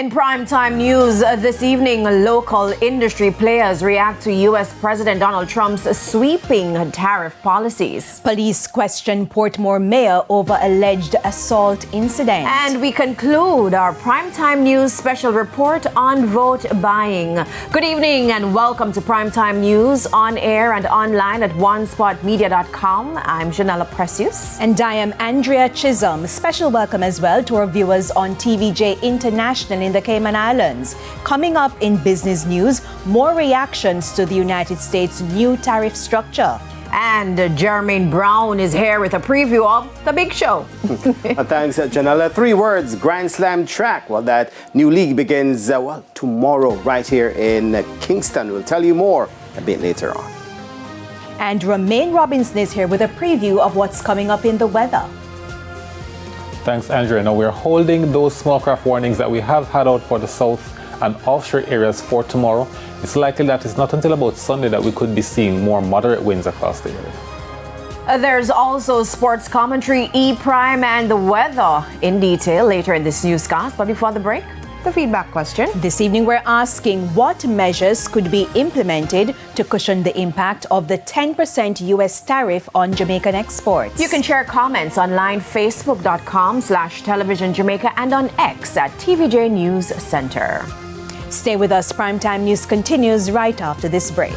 In primetime news this evening, local industry players react to U.S. President Donald Trump's sweeping tariff policies. Police question Portmore mayor over alleged assault incident. And we conclude our primetime news special report on vote buying. Good evening and welcome to primetime news on air and online at onespotmedia.com. I'm Janella Precious. And I am Andrea Chisholm. Special welcome as well to our viewers on TVJ International in the Cayman Islands. Coming up in business news, more reactions to the United States' new tariff structure. And Jermaine Brown is here with a preview of The Big Show. Thanks, Janella. 3 words, Grand Slam track. Well, that new league begins, tomorrow right here in Kingston. We'll tell you more a bit later on. And Romaine Robinson is here with a preview of what's coming up in the weather. Thanks, Andrea. Now we're holding those small craft warnings that we have had out for the south and offshore areas for tomorrow. It's likely that it's not until about Sunday that we could be seeing more moderate winds across the area. There's also sports commentary, E-Prime, and the weather in detail later in this newscast. But before the break, the feedback question. This evening, we're asking what measures could be implemented to cushion the impact of the 10% U.S. tariff on Jamaican exports. You can share comments online, facebook.com/televisionjamaica and on X at TVJ News Center. Stay with us. Primetime News continues right after this break.